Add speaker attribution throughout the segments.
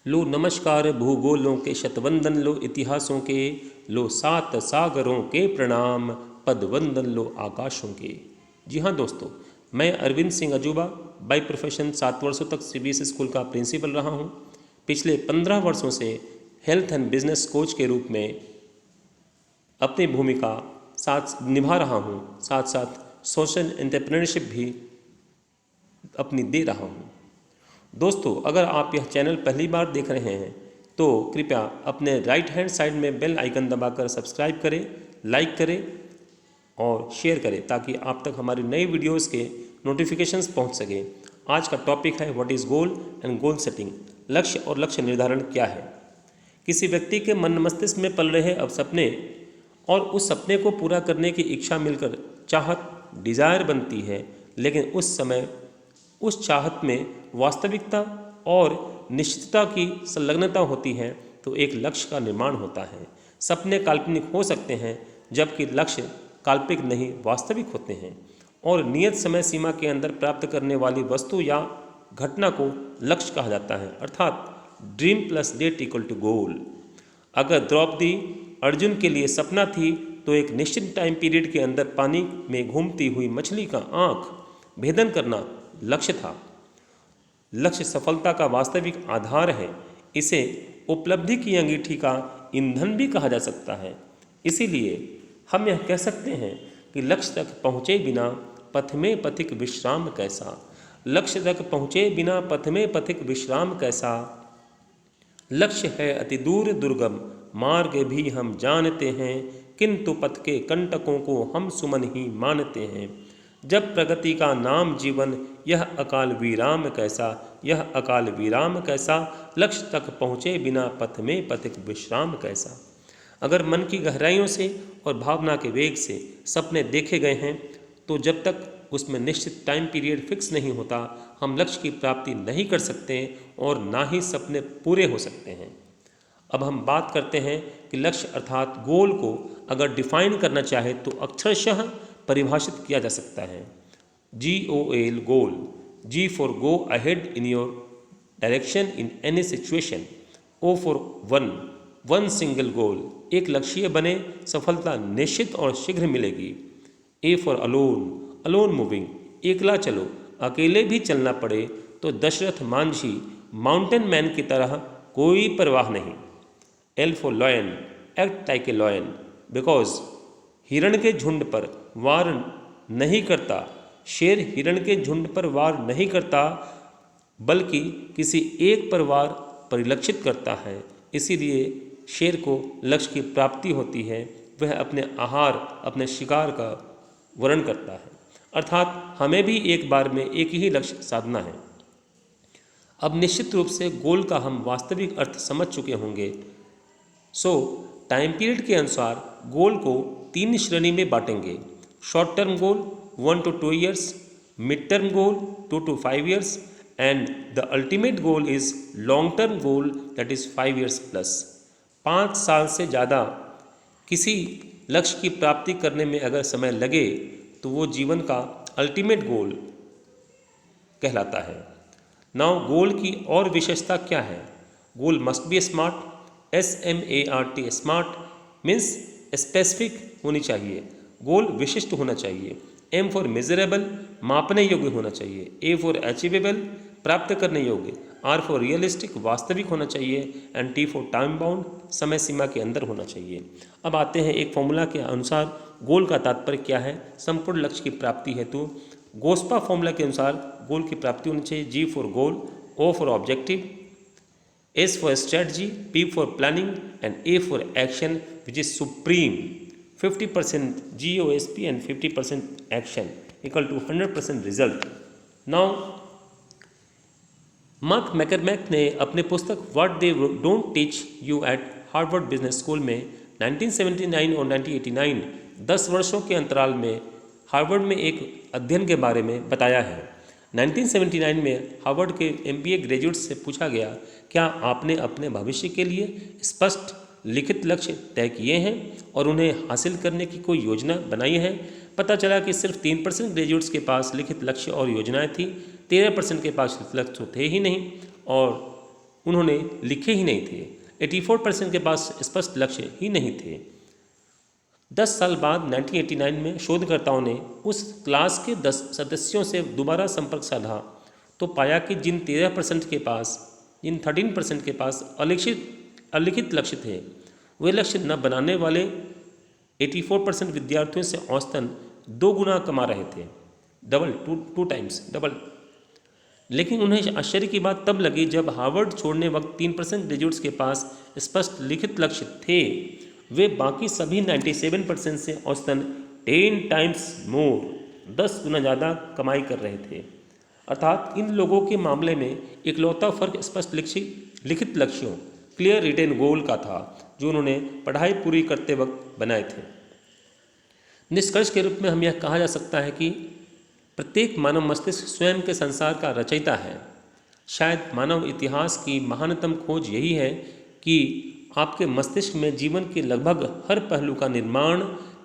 Speaker 1: लो नमस्कार भूगोलों के शतवंदन, लो इतिहासों के, लो सात सागरों के प्रणाम, पदवंदन लो आकाशों के। जी हाँ दोस्तों, मैं अरविंद सिंह अजूबा बाई प्रोफेशन 7 वर्षों तक सीबीएसई स्कूल का प्रिंसिपल रहा हूँ। पिछले 15 वर्षों से हेल्थ एंड बिजनेस कोच के रूप में अपनी भूमिका साथ निभा रहा हूँ, साथ साथ सोशल एंटरप्रेन्योरशिप भी अपनी दे रहा हूँ। दोस्तों, अगर आप यह चैनल पहली बार देख रहे हैं तो कृपया अपने राइट हैंड साइड में बेल आइकन दबाकर सब्सक्राइब करें, लाइक करें और शेयर करें ताकि आप तक हमारी नई वीडियोस के नोटिफिकेशंस पहुंच सकें। आज का टॉपिक है what is goal and goal setting. लक्ष्य और लक्ष्य निर्धारण क्या है। किसी व्यक्ति के मन मस्तिष्क में पल रहे अब सपने और उस सपने को पूरा करने की इच्छा मिलकर चाहत डिज़ायर बनती है, लेकिन उस समय उस चाहत में वास्तविकता और निश्चितता की संलग्नता होती है तो एक लक्ष्य का निर्माण होता है। सपने काल्पनिक हो सकते हैं जबकि लक्ष्य काल्पनिक नहीं वास्तविक होते हैं, और नियत समय सीमा के अंदर प्राप्त करने वाली वस्तु या घटना को लक्ष्य कहा जाता है, अर्थात dream plus date equal to goal. अगर द्रौपदी अर्जुन के लिए सपना थी तो एक निश्चित टाइम पीरियड के अंदर पानी में घूमती हुई मछली का आँख भेदन करना लक्ष्य था। लक्ष्य सफलता का वास्तविक आधार है। इसे उपलब्धि की अंगीठी का ईंधन भी कहा जा सकता है। इसीलिए हम यह कह सकते हैं कि लक्ष्य तक पहुँचे बिना पथ में पथिक विश्राम कैसा। लक्ष्य तक पहुँचे बिना पथ में पथिक विश्राम कैसा। लक्ष्य है अति दूर दुर्गम, मार्ग भी हम जानते हैं, किंतु पथ के कंटकों को हम सुमन ही मानते हैं। जब प्रगति का नाम जीवन, यह अकाल विराम कैसा, यह अकाल विराम कैसा। लक्ष्य तक पहुँचे बिना पथ में पथिक विश्राम कैसा। अगर मन की गहराइयों से और भावना के वेग से सपने देखे गए हैं तो जब तक उसमें निश्चित टाइम पीरियड फिक्स नहीं होता, हम लक्ष्य की प्राप्ति नहीं कर सकते और ना ही सपने पूरे हो सकते हैं। अब हम बात करते हैं कि लक्ष्य अर्थात गोल को अगर डिफाइन करना चाहे तो अक्षरशः परिभाषित किया जा सकता है। GOL goal, G for go ahead in your direction in any situation, O for one single गोल, एक लक्ष्य बने, सफलता निश्चित और शीघ्र मिलेगी। A फॉर अलोन मूविंग, एकला चलो, अकेले भी चलना पड़े तो दशरथ मांझी माउंटेन मैन की तरह कोई परवाह नहीं। L for lion, act like a lion, because हिरण के झुंड पर वार नहीं करता, शेर हिरण के झुंड पर वार नहीं करता बल्कि किसी एक पर वार परिलक्षित करता है। इसीलिए शेर को लक्ष्य की प्राप्ति होती है, वह अपने आहार अपने शिकार का वर्णन करता है, अर्थात हमें भी एक बार में एक ही लक्ष्य साधना है। अब निश्चित रूप से गोल का हम वास्तविक अर्थ समझ चुके होंगे। टाइम पीरियड के अनुसार गोल को 3 श्रेणी में बांटेंगे। Short term goal 1 to 2 years, mid term goal 2 to 5 years and the ultimate goal is long term goal that is 5 years plus. 5 साल से ज़्यादा किसी लक्ष्य की प्राप्ति करने में अगर समय लगे तो वो जीवन का अल्टीमेट गोल कहलाता है। नाउ गोल की और विशेषता क्या है। Goal must be smart, SMART, smart means specific होनी चाहिए। गोल विशिष्ट होना चाहिए। M फॉर मेजरेबल, मापने योग्य होना चाहिए। A फॉर अचीवेबल, प्राप्त करने योग्य। R फॉर रियलिस्टिक, वास्तविक होना चाहिए। And T for time bound, समय सीमा के अंदर होना चाहिए। अब आते हैं एक फॉर्मूला के अनुसार गोल का तात्पर्य क्या है संपूर्ण लक्ष्य की प्राप्ति हेतु। गोस्पा फॉर्मूला के अनुसार गोल की प्राप्ति होनी चाहिए। G for goal, O for objective, S for strategy, P for planning and A for action which is supreme. 50% GOSP and 50% action equal to 100% result. Now, mark मैकरमैक ने अपने पुस्तक What They Don't Teach You at Harvard Business School में 1979 और 1989 10 वर्षों के अंतराल में Harvard में एक अध्ययन के बारे में बताया है। 1979 में हार्वर्ड के MBA ग्रेजुएट्स से पूछा गया, क्या आपने अपने भविष्य के लिए स्पष्ट लिखित लक्ष्य तय किए हैं और उन्हें हासिल करने की कोई योजना बनाई है। पता चला कि सिर्फ 3% ग्रेजुएट्स के पास लिखित लक्ष्य और योजनाएं थी, 13% के पास लक्ष्य थे ही नहीं और उन्होंने लिखे ही नहीं थे। 84% के पास स्पष्ट लक्ष्य ही नहीं थे। 10 साल बाद 1989 में शोधकर्ताओं ने उस क्लास के 10 सदस्यों से दोबारा संपर्क साधा तो पाया कि जिन 13% के पास अलिखित लक्ष्य थे, वे लक्ष्य न बनाने वाले 84% विद्यार्थियों से औसतन 2 गुना कमा रहे थे, टू टाइम्स डबल। लेकिन उन्हें आश्चर्य की बात तब लगी जब हार्वर्ड छोड़ने वक्त 3% ग्रेजुएट्स के पास स्पष्ट लिखित लक्ष्य थे। वे बाकी सभी 97% से औसतन 10 टाइम्स मोर 10 गुना ज़्यादा कमाई कर रहे थे। अर्थात इन लोगों के मामले में इकलौता फर्क स्पष्ट लिखित लक्ष्यों क्लियर रिटेन गोल का था, जो उन्होंने पढ़ाई पूरी करते वक्त बनाए थे। निष्कर्ष के रूप में हम यह कहा जा सकता है कि प्रत्येक मानव मस्तिष्क स्वयं के संसार का रचयिता है। शायद मानव इतिहास की महानतम खोज यही है कि आपके मस्तिष्क में जीवन के लगभग हर पहलू का निर्माण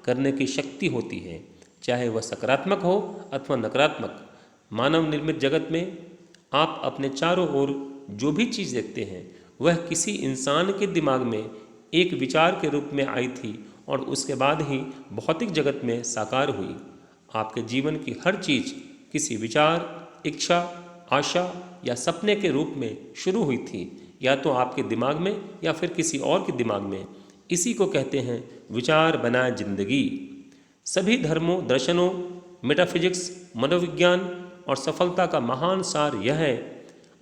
Speaker 1: करने की शक्ति होती है, चाहे वह सकारात्मक हो अथवा नकारात्मक। मानव निर्मित जगत में आप अपने चारों ओर जो भी चीज़ देखते हैं, वह किसी इंसान के दिमाग में एक विचार के रूप में आई थी और उसके बाद ही भौतिक जगत में साकार हुई। आपके जीवन की हर चीज़ किसी विचार, इच्छा, आशा या सपने के रूप में शुरू हुई थी, या तो आपके दिमाग में या फिर किसी और के दिमाग में। इसी को कहते हैं विचार बनाए जिंदगी। सभी धर्मों, दर्शनों, मेटाफिजिक्स, मनोविज्ञान और सफलता का महान सार यह है,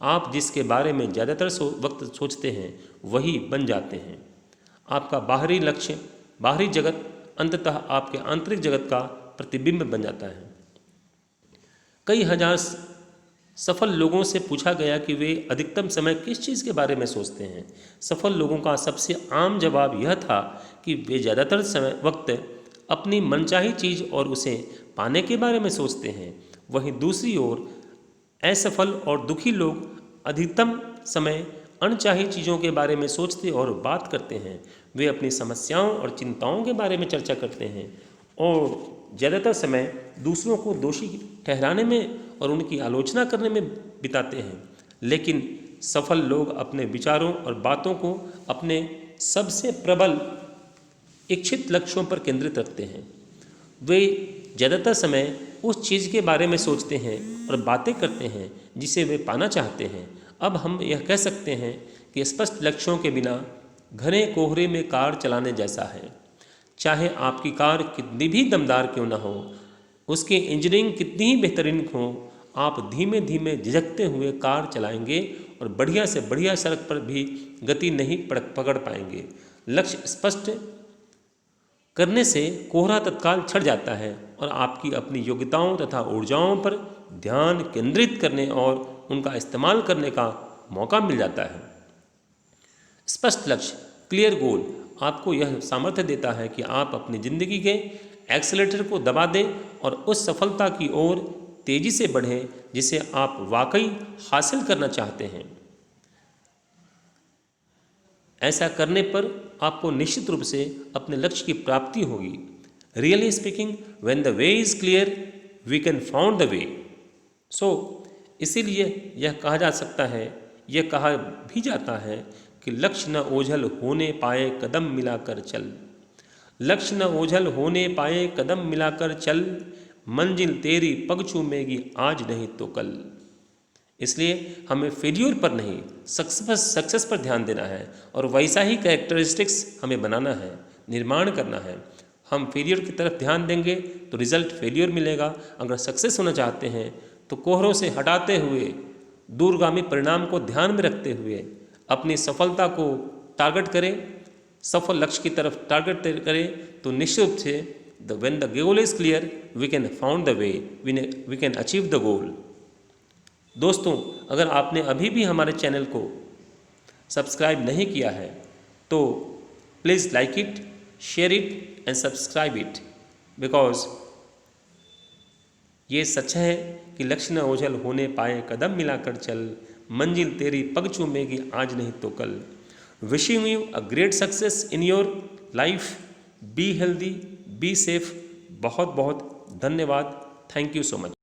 Speaker 1: आप जिसके बारे में ज़्यादातर वक्त सोचते हैं वही बन जाते हैं। आपका बाहरी लक्ष्य, बाहरी जगत अंततः आपके आंतरिक जगत का प्रतिबिंब बन जाता है। कई हजार सफल लोगों से पूछा गया कि वे अधिकतम समय किस चीज़ के बारे में सोचते हैं। सफल लोगों का सबसे आम जवाब यह था कि वे ज़्यादातर वक्त अपनी मनचाही चीज़ और उसे पाने के बारे में सोचते हैं। वहीं दूसरी ओर असफल और दुखी लोग अधिकतम समय अनचाही चीज़ों के बारे में सोचते और बात करते हैं। वे अपनी समस्याओं और चिंताओं के बारे में चर्चा करते हैं और ज़्यादातर समय दूसरों को दोषी ठहराने में और उनकी आलोचना करने में बिताते हैं। लेकिन सफल लोग अपने विचारों और बातों को अपने सबसे प्रबल इच्छित लक्ष्यों पर केंद्रित रखते हैं। वे ज़्यादातर समय उस चीज़ के बारे में सोचते हैं और बातें करते हैं जिसे वे पाना चाहते हैं। अब हम यह कह सकते हैं कि स्पष्ट लक्ष्यों के बिना घने कोहरे में कार चलाने जैसा है। चाहे आपकी कार कितनी भी दमदार क्यों न हो, उसकी इंजीनियरिंग कितनी ही बेहतरीन हो, आप धीमे धीमे झिझकते हुए कार चलाएंगे और बढ़िया से बढ़िया सड़क पर भी गति नहीं पकड़ पाएंगे। लक्ष्य स्पष्ट करने से कोहरा तत्काल छट जाता है और आपकी अपनी योग्यताओं तथा ऊर्जाओं पर ध्यान केंद्रित करने और उनका इस्तेमाल करने का मौका मिल जाता है। स्पष्ट लक्ष्य, क्लियर गोल, आपको यह सामर्थ्य देता है कि आप अपनी ज़िंदगी के एक्सेलेरेटर को दबा दें और उस सफलता की ओर तेज़ी से बढ़ें जिसे आप वाकई हासिल करना चाहते हैं। ऐसा करने पर आपको निश्चित रूप से अपने लक्ष्य की प्राप्ति होगी। Really speaking, when the way is clear we can found the way. So इसीलिए यह कहा जा सकता है, यह कहा भी जाता है कि लक्ष्य न ओझल होने पाए कदम मिलाकर चल। लक्ष्य न ओझल होने पाए कदम मिलाकर चल, मंजिल तेरी पग चूमेगी आज नहीं तो कल। इसलिए हमें फेल्यूर पर नहीं, सक्सेस पर ध्यान देना है और वैसा ही कैरेक्टरिस्टिक्स हमें बनाना है, निर्माण करना है। हम फेल्यूर की तरफ ध्यान देंगे तो रिजल्ट फेल्यूर मिलेगा। अगर सक्सेस होना चाहते हैं तो कोहरों से हटाते हुए, दूरगामी परिणाम को ध्यान में रखते हुए अपनी सफलता को टारगेट करें, सफल लक्ष्य की तरफ टारगेट करें, तो निश्चित रूप से when the goal is clear we can found the way, we can achieve the goal. दोस्तों, अगर आपने अभी भी हमारे चैनल को सब्सक्राइब नहीं किया है तो please like it, share it and subscribe it, because ये सच है कि लक्ष्य न ओझल होने पाए कदम मिलाकर चल, मंजिल तेरी पग चूमेगी आज नहीं तो कल। Wishing you a great success in your life. Be healthy, be safe. बहुत बहुत धन्यवाद। Thank you so much.